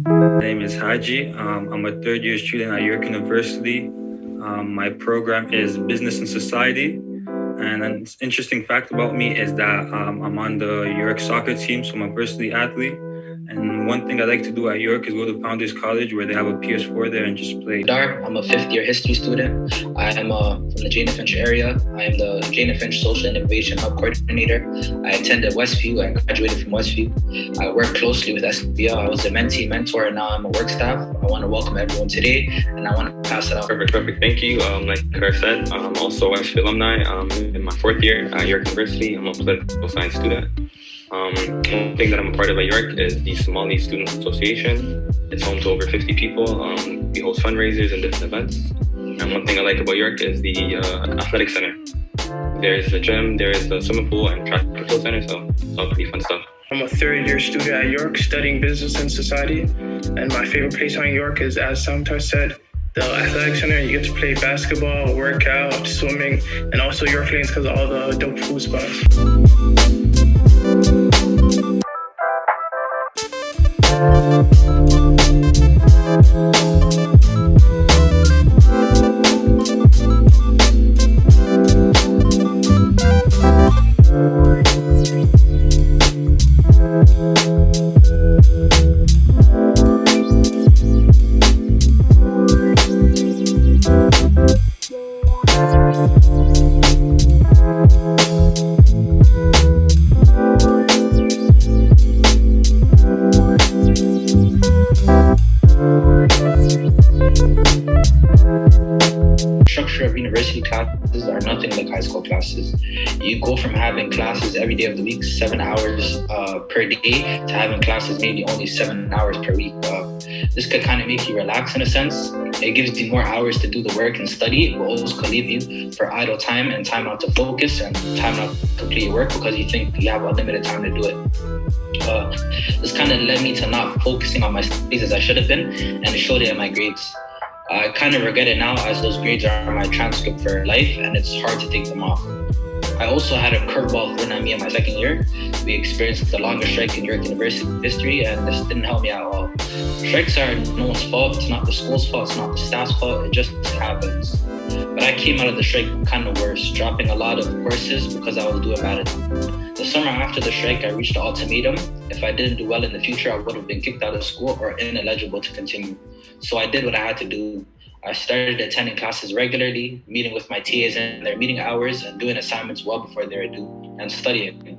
My name is Haji. I'm a third year student at York University. My program is Business and Society. And an interesting fact about me is that I'm on the York soccer team, so I'm a varsity athlete. And one thing I like to do at York is go to Founders College where they have a PS4 there and just play. I'm a fifth year history student. I am from the Jane Finch area. I am the Jane Finch Social Innovation Hub Coordinator. I attended Westview and graduated from Westview. I work closely with SBL. I was a mentee mentor and now I'm a work staff. I want to welcome everyone today and I want to pass it out. Perfect. Thank you. Like Kara said, I'm also a Westview alumni. I'm in my fourth year at York University. I'm a political science student. One thing that I'm a part of at York is the Somali Student Association. It's home to over 50 people. We host fundraisers and different events. And one thing I like about York is the athletic center. There's a gym, there is the swimming pool and track and field center, so it's all pretty fun stuff. I'm a third year student at York studying business and society. And my favorite place on York is, as Samtar said, the athletic center. You get to play basketball, work out, swimming, and also York Lanes because of all the dope food spots. Structure of university classes are nothing like high school classes. You go from having classes every day of the week, 7 hours per day, to having classes maybe only 7 hours per week. This could kind of make you relax in a sense. It gives you more hours to do the work and study, but also could leave you for idle time and time not to focus and time not to complete your work because you think you have unlimited time to do it. This kind of led me to not focusing on my studies as I should have been, and it showed it in my grades. I kind of regret it now as those grades are my transcript for life and it's hard to take them off. I also had a curveball thrown at me in my second year. We experienced the longest strike in York University history and this didn't help me at all. Strikes are no one's fault, it's not the school's fault, it's not the staff's fault, it just happens. But I came out of the strike kind of worse, dropping a lot of courses because I was doing bad at them. The summer after the strike, I reached the ultimatum. If I didn't do well in the future, I would have been kicked out of school or ineligible to continue. So I did what I had to do. I started attending classes regularly, meeting with my TAs in their meeting hours and doing assignments well before they were due and studying.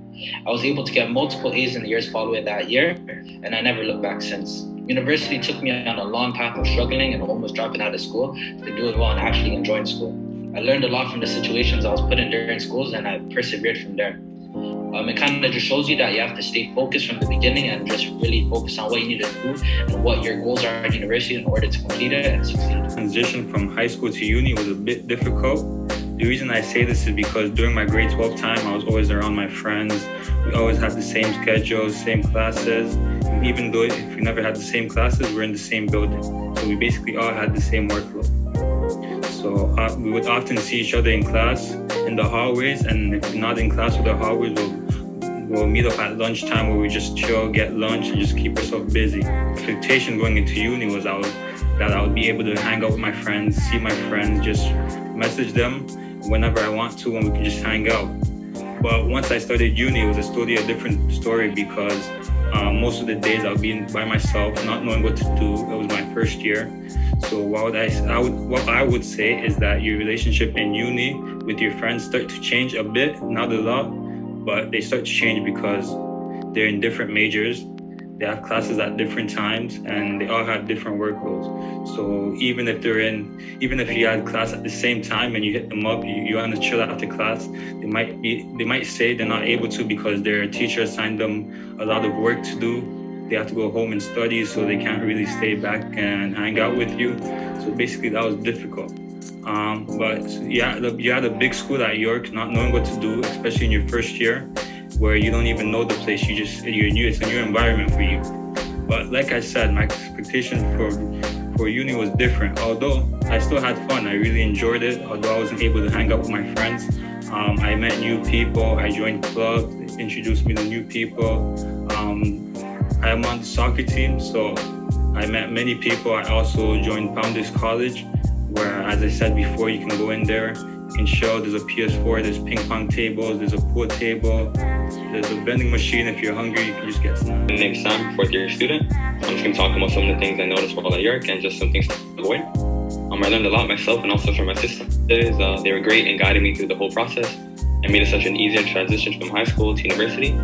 I was able to get multiple A's in the years following that year, and I never looked back since. University took me on a long path of struggling and almost dropping out of school to doing well and actually enjoying school. I learned a lot from the situations I was put in during schools and I persevered from there. It kind of just shows you that you have to stay focused from the beginning and just really focus on what you need to do and what your goals are at university in order to complete it and succeed. Transition from high school to uni was a bit difficult. The reason I say this is because during my grade 12 time, I was always around my friends. We always had the same schedules, same classes. And even though if we never had the same classes, we're in the same building. So we basically all had the same workload. So we would often see each other in class, in the hallways, and if we're not in class with the hallways, we'll meet up at lunchtime where we just chill, get lunch, and just keep ourselves busy. Expectation going into uni was that I would be able to hang out with my friends, see my friends, just message them whenever I want to, and we could just hang out. But once I started uni, it was totally a different story because most of the days I would be by myself, not knowing what to do. It was my first year. So what I would say is that your relationship in uni with your friends start to change a bit, not a lot, but they start to change because they're in different majors. They have classes at different times and they all have different workloads. So even if you had class at the same time and you hit them up, you want to chill after class, they might say they're not able to because their teacher assigned them a lot of work to do. They have to go home and study, so they can't really stay back and hang out with you. So basically that was difficult. But yeah, you had a big school at York, not knowing what to do, especially in your first year, where you don't even know the place. You're new. It's a new environment for you. But like I said, my expectation for uni was different. Although I still had fun, I really enjoyed it. Although I wasn't able to hang out with my friends, I met new people. I joined clubs. They introduced me to new people. I am on the soccer team, so I met many people. I also joined Founders College, where, as I said before, you can go in there, you can show there's a PS4, there's ping pong tables, there's a pool table, there's a vending machine. If you're hungry, you can just get snacks. My name's Sam, fourth year student. I'm just going to talk about some of the things I noticed while at York and just some things to avoid. I learned a lot myself and also from my sisters. They were great in guiding me through the whole process and made it such an easier transition from high school to university.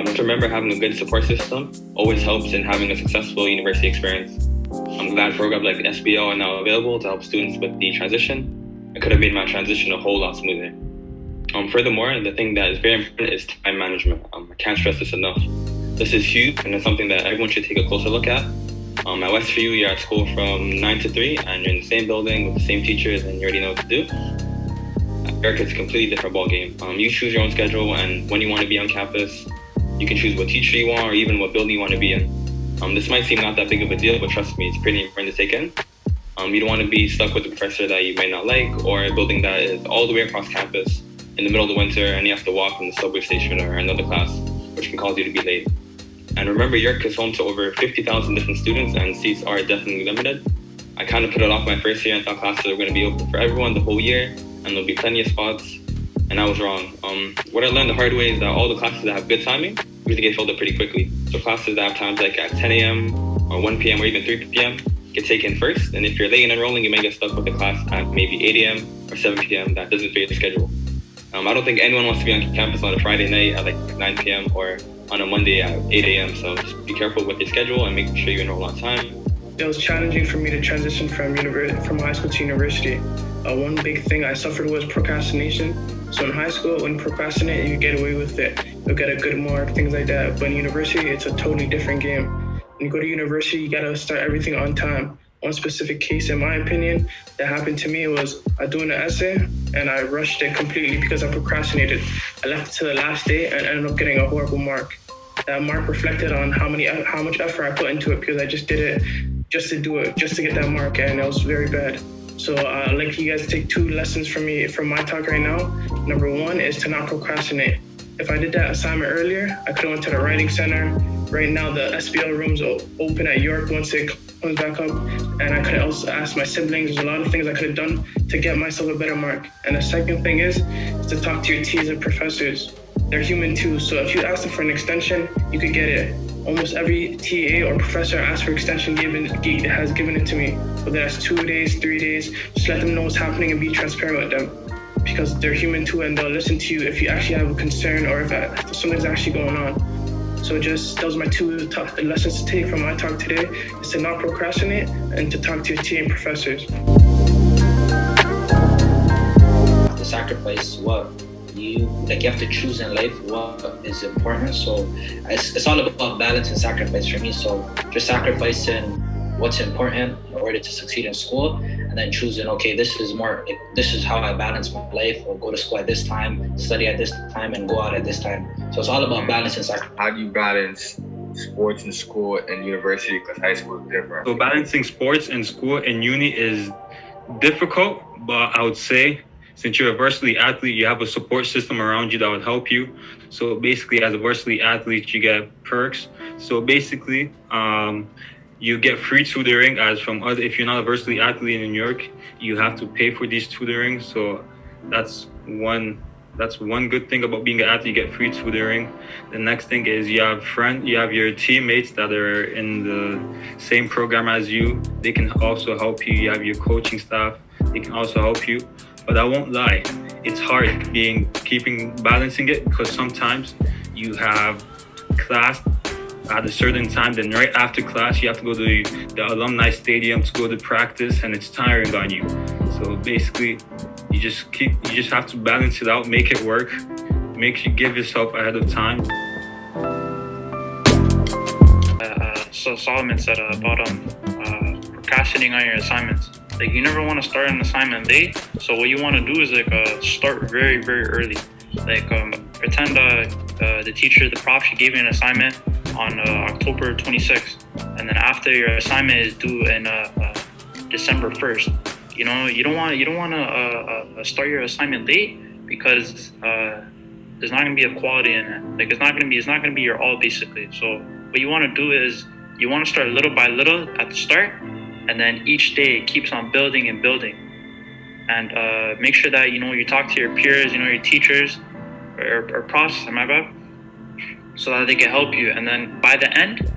To remember, having a good support system always helps in having a successful university experience. I'm glad programs like the SBL are now available to help students with the transition. It could have made my transition a whole lot smoother. Furthermore, the thing that is very important is time management. I can't stress this enough. This is huge, and it's something that everyone should take a closer look at. At Westview, you're at school from 9 to 3, and you're in the same building with the same teachers, and you already know what to do. At York, it's a completely different ballgame. You choose your own schedule, and when you want to be on campus, you can choose what teacher you want or even what building you want to be in. This might seem not that big of a deal, but trust me, it's pretty important to take in. You don't want to be stuck with a professor that you may not like, or a building that is all the way across campus in the middle of the winter and you have to walk from the subway station or another class, which can cause you to be late. And remember, York is home to over 50,000 different students and seats are definitely limited. I kind of put it off my first year and thought classes were going to be open for everyone the whole year and there'll be plenty of spots, and I was wrong. What I learned the hard way is that all the classes that have good timing usually get filled up pretty quickly. So classes that have times like at 10 a.m. or 1 p.m. or even 3 p.m. get taken first, and if you're late in enrolling, you may get stuck with a class at maybe 8 a.m. or 7 p.m. that doesn't fit your schedule. I don't think anyone wants to be on campus on a Friday night at like 9 p.m. or on a Monday at 8 a.m. So just be careful with your schedule and make sure you enroll on time. It was challenging for me to transition from high school to university. One big thing I suffered was procrastination. So in high school, when you procrastinate, you get away with it. You'll get a good mark, things like that. But in university, it's a totally different game. When you go to university, you gotta start everything on time. One specific case, in my opinion, that happened to me was I doing an essay and I rushed it completely because I procrastinated. I left it to the last day and ended up getting a horrible mark. That mark reflected on how much effort I put into it because I just did it just to do it, just to get that mark, and it was very bad. So I'd like you guys to take 2 lessons from me, from my talk right now. Number 1 is to not procrastinate. If I did that assignment earlier, I could have went to the writing center. Right now, the SBL rooms are open at York once it comes back up. And I could also ask my siblings. There's a lot of things I could have done to get myself a better mark. And the second thing is to talk to your T's and professors. They're human too, so if you ask them for an extension, you could get it. Almost every TA or professor asked for extension has given it to me. Whether that's 2 days, 3 days, just let them know what's happening and be transparent with them. Because they're human too and they'll listen to you if you actually have a concern or if something's actually going on. So just, those are my 2 lessons to take from my talk today, is to not procrastinate and to talk to your TA and professors. To sacrifice what you have to choose in life what is important. So it's all about balance and sacrifice for me. So just sacrificing what's important in order to succeed in school, and then choosing, okay, this is how I balance my life, or go to school at this time, study at this time, and go out at this time. So it's all about balance and sacrifice. How do you balance sports in school and university, because high school is different? So balancing sports in school and uni is difficult, but I would say since you're a varsity athlete, you have a support system around you that would help you. So basically, as a varsity athlete, you get perks. So basically, you get free tutoring. If you're not a varsity athlete in New York, you have to pay for these tutoring. So that's one good thing about being an athlete. You get free tutoring. The next thing is you have your teammates that are in the same program as you. They can also help you. You have your coaching staff. They can also help you. But I won't lie, it's hard balancing it, because sometimes you have class at a certain time, then right after class you have to go to the alumni stadium to go to practice, and it's tiring on you. So basically, you just have to balance it out, make it work, give yourself ahead of time. So Solomon said about procrastinating on your assignments. Like, you never want to start an assignment late. So what you want to do is start very, very early. Like pretend the prof, she gave you an assignment on October 26th, and then after your assignment is due in December 1st. You know, you don't want to start your assignment late, because there's not going to be a quality in it. Like, it's not going to be your all, basically. So what you want to do is you want to start little by little at the start, and then each day it keeps on building and building. And make sure that you talk to your peers, your teachers or profs, my bad, so that they can help you. And then by the end,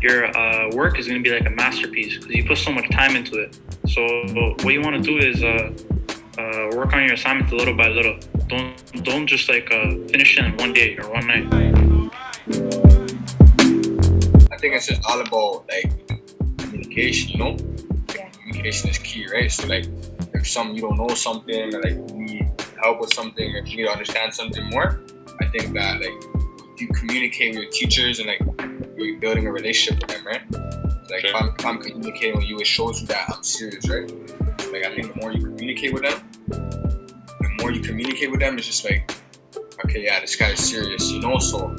your work is going to be like a masterpiece because you put so much time into it. So what you want to do is work on your assignments little by little. Don't just finish it in one day or one night. I think it's just all about communication, Yeah. Communication is key, right? So if you don't know something, or you need help with something, or you need to understand something more, I think that if you communicate with your teachers and you're building a relationship with them, right? So, sure. if I'm communicating with you, it shows you that I'm serious, right? So, I think the more you communicate with them, it's just okay, yeah, this guy is serious, so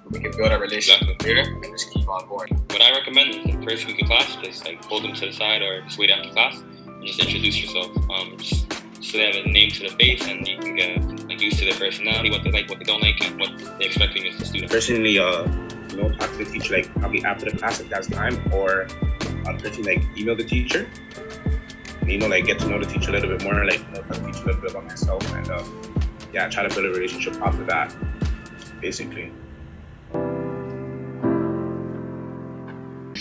we can build a relationship later and just keep on going. What I recommend is the first week of class, just pull them to the side or just wait after class and just introduce yourself. Just so they have a name to the face and you can get used to their personality, what they like, what they don't like, and what they expect from you as a student. Personally, talk to the teacher probably after the class if that's time, or personally email the teacher. And, get to know the teacher a little bit more, tell the teacher a little bit about myself, and try to build a relationship after that, basically.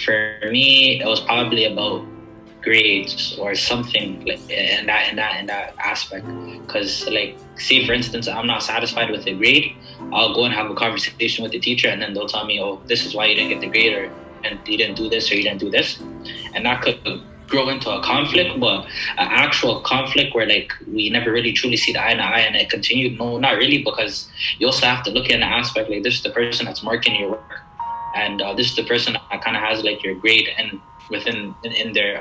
For me, it was probably about grades or something in that aspect. Because say for instance, I'm not satisfied with the grade, I'll go and have a conversation with the teacher, and then they'll tell me, oh, this is why you didn't get the grade, and you didn't do this or you didn't do this, and that could grow into a conflict, but an actual conflict where we never really truly see the eye to eye and it continued. No, not really, because you also have to look at the aspect this is the person that's marking your work, and this is the person that kind of has your grade and in their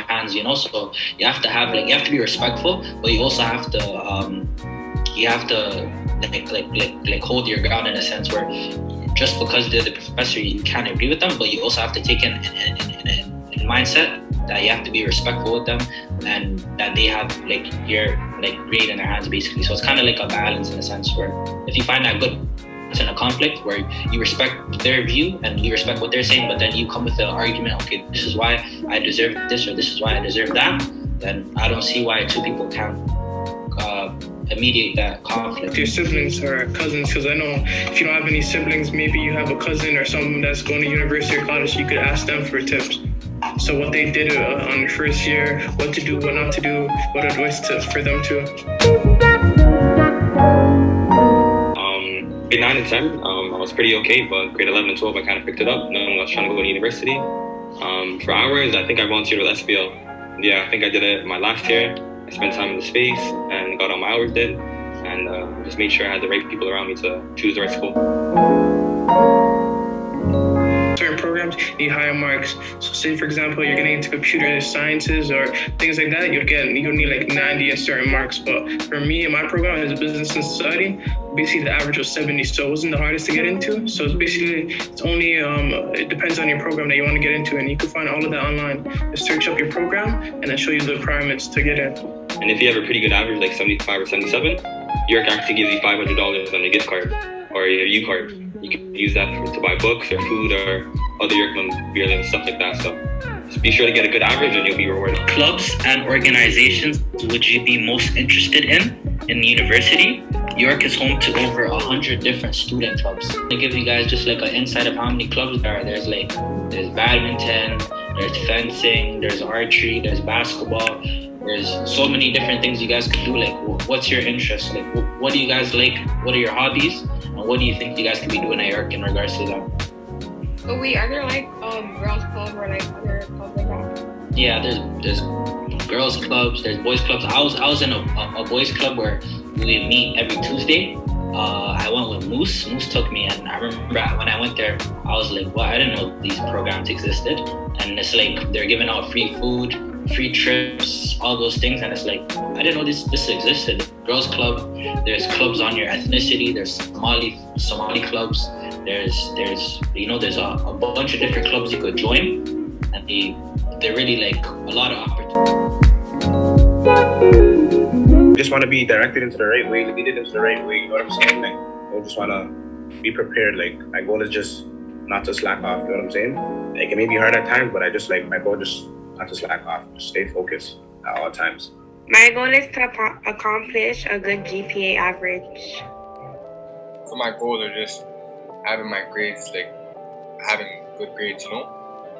hands, So you have to have you have to be respectful, but you also have to hold your ground in a sense where just because they're the professor you can't agree with them, but you also have to take in mindset that you have to be respectful with them and that they have your grade in their hands, basically. So it's kind of a balance in a sense where if you find that good in a conflict where you respect their view and you respect what they're saying, but then you come with the argument, okay, this is why I deserve this or this is why I deserve that, then I don't see why two people can't mediate that conflict. Your siblings or cousins, because I know if you don't have any siblings, maybe you have a cousin or someone that's going to university or college, you could ask them for tips. So what they did on your first year, what to do, what not to do, what advice for them to. Grade 9 and 10, I was pretty okay, but grade 11 and 12, I kind of picked it up, knowing I was trying to go to university. For hours, I think I volunteered with SBL. Yeah, I think I did it my last year. I spent time in the space and got all my hours did, and just made sure I had the right people around me to choose the right school. Certain programs need higher marks. So say for example you're getting into computer sciences or things like that, you'll need 90 in certain marks. But for me, in my program as a business and society, basically the average was 70, so it wasn't the hardest to get into. So it's only it depends on your program that you want to get into, and you can find all of that online. Just search up your program and then show you the requirements to get in. And if you have a pretty good average, 75 or 77, York actually gives you $500 on your gift card or your U card. You can use that to buy books or food or other York memorabilia and stuff like that. So just be sure to get a good average and you'll be rewarded. Clubs and organizations would you be most interested in university? York is home to over 100 different student clubs. To give you guys just an insight of how many clubs there are, there's badminton, there's fencing, there's archery, there's basketball. There's so many different things you guys can do. What's your interest? What do you guys like? What are your hobbies? And what do you think you guys could be doing at York in regards to that? Oh wait, are there girls club or other clubs like that? Yeah, there's girls clubs, there's boys clubs. I was in a boys club where we meet every Tuesday. I went with Moose. Moose took me, and I remember when I went there, I was like, well, I didn't know these programs existed. And it's they're giving out free food, free trips, all those things, and it's I didn't know this existed. Girls club, there's clubs on your ethnicity, there's Somali clubs, there's a bunch of different clubs you could join, and they're really a lot of opportunities. Just want to be directed into the right way, leaded into the right way, you know what I'm saying? I just want to be prepared. Like my goal is just not to slack off. You know what I'm saying? Like it may be hard at times, but I just like my goal just not to slack off. Just stay focused at all times. My goal is to accomplish a good GPA average. So my goals are just having my grades, like having good grades, you know,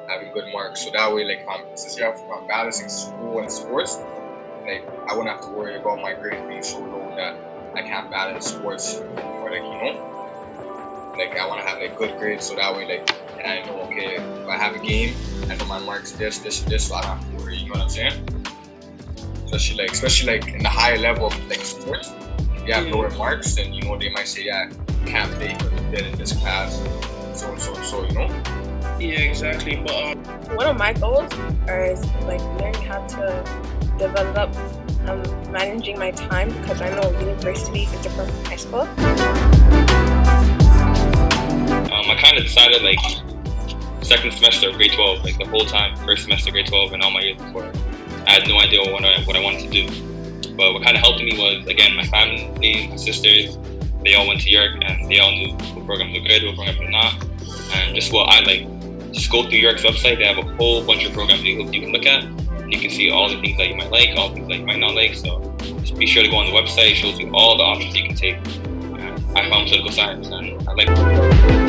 having good marks. So that way, like since I'm balancing school and sports, like I wouldn't have to worry about my grades being so low that I can't balance sports or like, you know, like I want to have like good grades so that way, like, and I know, okay, if I have a game, I know my marks this, so I don't have to worry. You know what I'm saying? Especially like in the higher level of like sports, if you have lower marks, then you know they might say, yeah, you can't play because you did in this class, so you know. Yeah, exactly. But one of my goals is like learning how to develop managing my time, because I know university is different from high school. I kind of decided like second semester of grade 12, like the whole time, first semester grade 12 and all my years before, I had no idea what I wanted to do. But what kind of helped me was, again, my family, my sisters, they all went to York and they all knew what programs were good, what programs were not. And just what I like, just go through York's website. They have a whole bunch of programs you can look at. You can see all the things that you might like, all the things that you might not like. So just be sure to go on the website. It shows you all the options you can take. And I found political science and I like it.